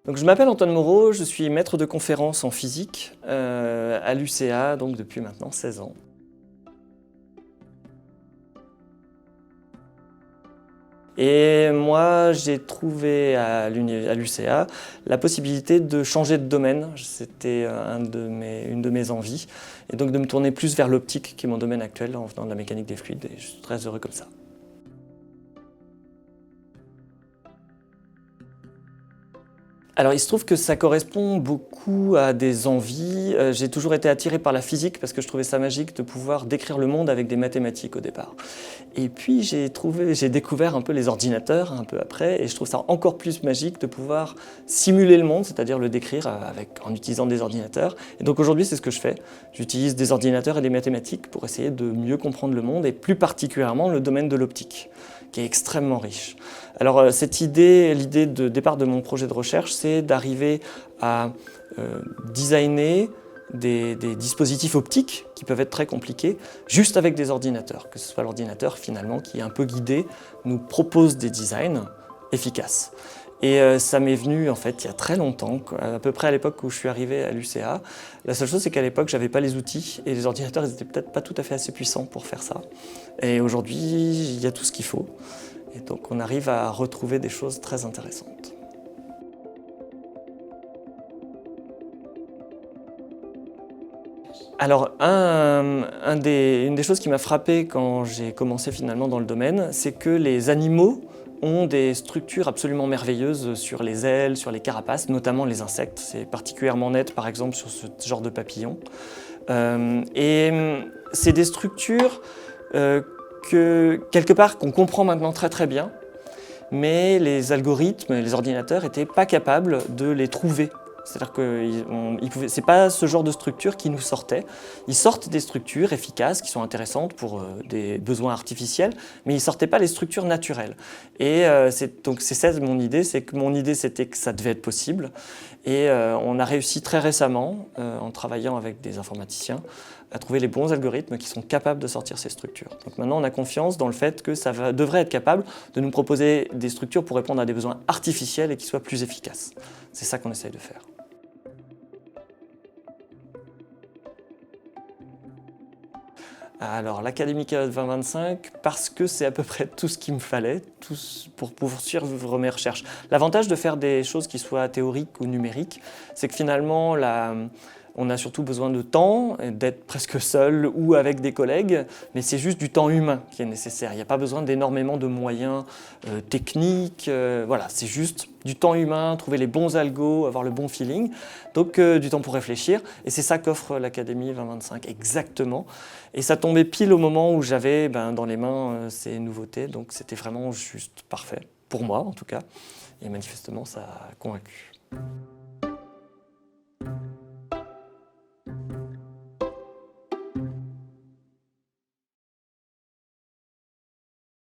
Donc, je m'appelle Antoine Moreau, je suis maître de conférences en physique à l'UCA donc depuis maintenant 16 ans. Et moi, j'ai trouvé à l'UCA la possibilité de changer de domaine. C'était une de mes envies. Et donc de me tourner plus vers l'optique, qui est mon domaine actuel, en venant de la mécanique des fluides. Et je suis très heureux comme ça. Alors il se trouve que ça correspond beaucoup à des envies. J'ai toujours été attiré par la physique parce que je trouvais ça magique de pouvoir décrire le monde avec des mathématiques au départ. Et puis j'ai découvert un peu les ordinateurs un peu après et je trouve ça encore plus magique de pouvoir simuler le monde, c'est-à-dire le décrire en utilisant des ordinateurs. Et donc aujourd'hui c'est ce que je fais. J'utilise des ordinateurs et des mathématiques pour essayer de mieux comprendre le monde et plus particulièrement le domaine de l'optique, qui est extrêmement riche. Alors l'idée de départ de mon projet de recherche, c'est d'arriver à designer des dispositifs optiques qui peuvent être très compliqués, juste avec des ordinateurs, que ce soit l'ordinateur finalement qui est un peu guidé, nous propose des designs efficaces. Et ça m'est venu en fait il y a très longtemps, à peu près à l'époque où je suis arrivé à l'UCA. La seule chose c'est qu'à l'époque j'avais pas les outils et les ordinateurs n'étaient peut-être pas tout à fait assez puissants pour faire ça. Et aujourd'hui il y a tout ce qu'il faut. Et donc on arrive à retrouver des choses très intéressantes. Alors, une des choses qui m'a frappé quand j'ai commencé finalement dans le domaine, c'est que les animaux ont des structures absolument merveilleuses sur les ailes, sur les carapaces, notamment les insectes. C'est particulièrement net par exemple sur ce genre de papillons. C'est des structures quelque part qu'on comprend maintenant très très bien, mais les algorithmes et les ordinateurs n'étaient pas capables de les trouver. C'est-à-dire que ce n'est pas ce genre de structure qui nous sortait. Ils sortent des structures efficaces qui sont intéressantes pour des besoins artificiels, mais ils ne sortaient pas les structures naturelles. Et c'est ça mon idée, c'était que ça devait être possible. Et on a réussi très récemment, en travaillant avec des informaticiens, à trouver les bons algorithmes qui sont capables de sortir ces structures. Donc maintenant, on a confiance dans le fait que ça devrait être capable de nous proposer des structures pour répondre à des besoins artificiels et qui soient plus efficaces. C'est ça qu'on essaye de faire. Alors l'Académie Cayotte 2025, parce que c'est à peu près tout ce qu'il me fallait pour poursuivre mes recherches. L'avantage de faire des choses qui soient théoriques ou numériques, c'est que finalement on a surtout besoin de temps, d'être presque seul ou avec des collègues, mais c'est juste du temps humain qui est nécessaire. Il n'y a pas besoin d'énormément de moyens techniques, voilà, c'est juste du temps humain, trouver les bons algos, avoir le bon feeling, donc du temps pour réfléchir, et c'est ça qu'offre l'Académie 2025 exactement. Et ça tombait pile au moment où j'avais dans les mains ces nouveautés, donc c'était vraiment juste parfait, pour moi en tout cas, et manifestement ça a convaincu.